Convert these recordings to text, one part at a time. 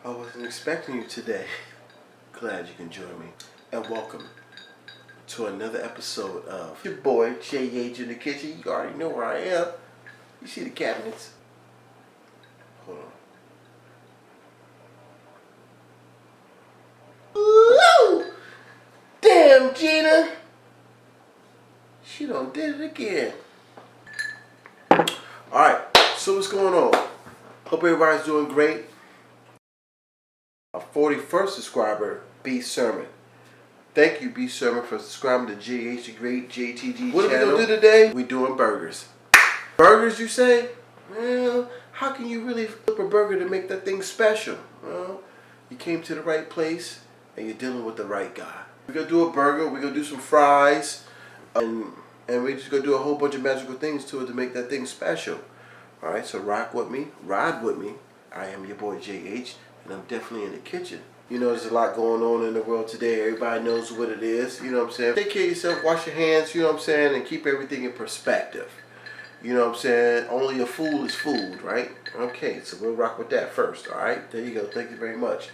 I wasn't expecting you today. Glad you can join me. And welcome to another episode of your boy JH in the kitchen. You already know where I am. You see the cabinets? Hold on. Woo! Damn, Gina! She done did it again. Alright, so what's going on? Hope everybody's doing great. Our 41st subscriber, B. Sermon. Thank you, B. Sermon, for subscribing to JH the Great JTG What channel. are we gonna do today? We doing burgers. Burgers, you say? Well, how can you really flip a burger to make that thing special? Well, you came to the right place and you're dealing with the right guy. We're gonna do a burger, we're gonna do some fries, and we're just gonna do a whole bunch of magical things to it to make that thing special. Alright, so rock with me, ride with me. I am your boy JH, and I'm definitely in the kitchen. You know, there's a lot going on in the world today. Everybody knows what it is. You know what I'm saying? Take care of yourself, wash your hands, you know what I'm saying, and keep everything in perspective. You know what I'm saying? Only a fool is fooled, right? Okay, so we'll rock with that first, alright? There you go. Thank you very much.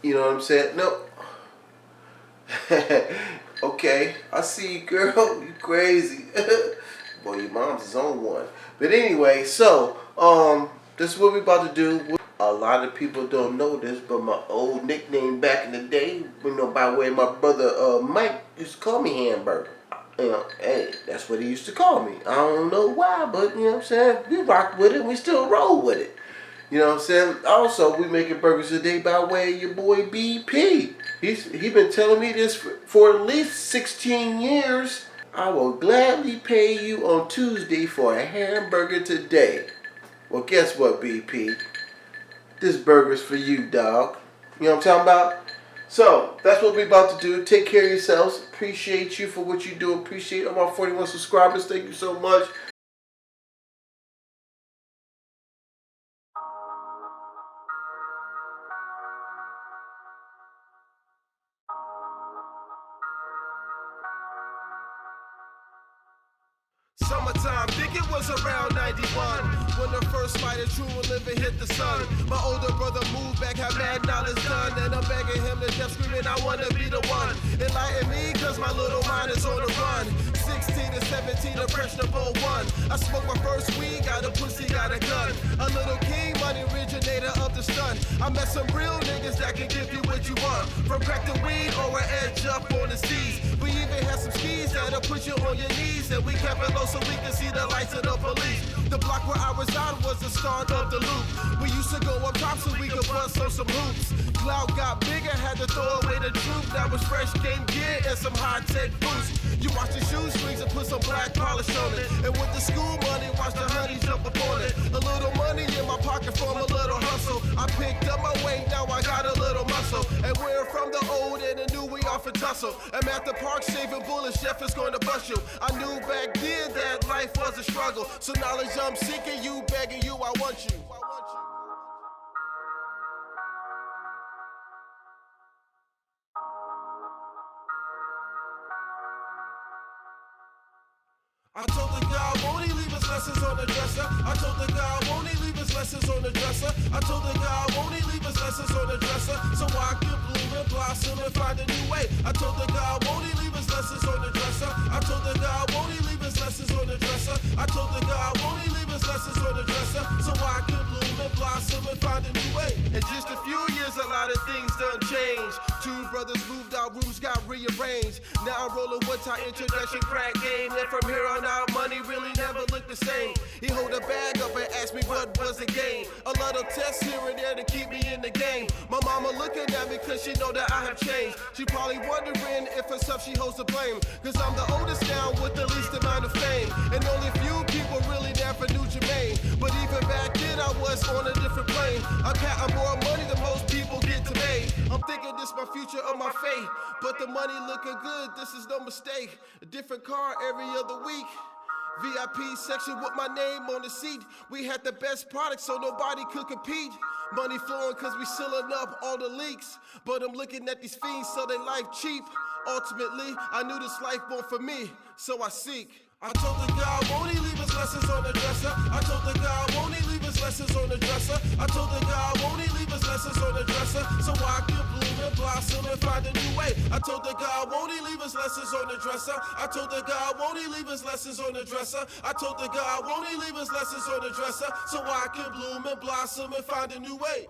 You know what I'm saying? No. Okay, I see you, girl. You crazy. Boy, your mom's is on one. But anyway, so, this is what we're about to do. A lot of people don't know this, but my old nickname back in the day, you know, by way of my brother Mike used to call me Hamburger. You know, hey, that's what he used to call me. I don't know why, but you know what I'm saying? We rock with it, we still roll with it. You know what I'm saying? Also, we making burgers today by way of your boy BP. He been telling me this for at least 16 years. I will gladly pay you on Tuesday for a hamburger today. Well, guess what, BP? This burger's for you, dog. You know what I'm talking about? So, that's what we're about to do. Take care of yourselves. Appreciate you for what you do. Appreciate all my 41 subscribers. Thank you so much. Summertime, think it was around 91 when the first light of true living hit the sun. My older brother moved back, had mad knowledge done, and I'm begging him to death, screaming, I wanna be the one. Enlighten me, cause my little mind is on the run. 16 to 17, impressionable one. I smoked my first weed, got a pussy, got a gun. A little king, money originator of the stunt. I met some real niggas that can give you what you want. From crack to weed or an edge up on the seas. We even had some skis that'll put you on your knees, and we kept it low so we can see the lights of the police. The block where I reside was the start of the loop. We used to go up top so we could bust on some hoops. Cloud got bigger, had to throw away the troop. That was fresh game gear and some high-tech boots. You watch the shoestrings and put some black polish on it. And with the school money, watch the honey jump upon it. A little money in my pocket from a little hustle. I picked up my weight, now I got a little muscle. And we're from the old and the new, we often tussle. I'm at the park shaving bullets, chef is going to bust you. I knew back then that life was a struggle. So knowledge I'm seeking, you begging you, I want you. I told the guy, won't he leave his lessons on the dresser? I told the guy, won't he leave his lessons on the dresser? I told the guy, won't he leave his lessons on the dresser? So I can bloom and blossom and find a new way. I told the guy, won't he leave his lessons on the dresser? I told the guy, won't he leave his lessons on the dresser? I told the guy, won't he leave his lessons on the dresser? So I can bloom and blossom and find a new way. In just a few years, a lot of things done changed. Two brothers moved out, rooms got rearranged. Now I'm rolling one time introduction crack game. And from here on out, money really never looked the same. He hold a bag up and ask me what was the game. A lot of tests here and there to keep me in the game. My mama looking at me cause she know that I have changed. She probably wondering if herself she holds the blame. Cause I'm the oldest now with the least amount of fame. And only few people really never knew Jermaine. But even back then I was on a different plane. I'm counting more money than most people get today. I'm thinking this my future or my fate. But the money looking good, this is no mistake. A different car every other week. VIP section with my name on the seat. We had the best product so nobody could compete. Money flowing cause we sealing up all the leaks. But I'm looking at these fiends so they life cheap. Ultimately, I knew this life wasn't for me, so I seek. I told the guy, won't he leave his lessons on the dresser? I told the guy, won't he leave his lessons on the dresser? I told the guy, won't he leave his lessons on the dresser? and find a new way. I told the God, won't he leave his lessons on the dresser? I told the God, won't he leave his lessons on the dresser? I told the God, won't he leave his lessons on the dresser? So I can bloom and blossom and find a new way.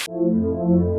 Boyeee.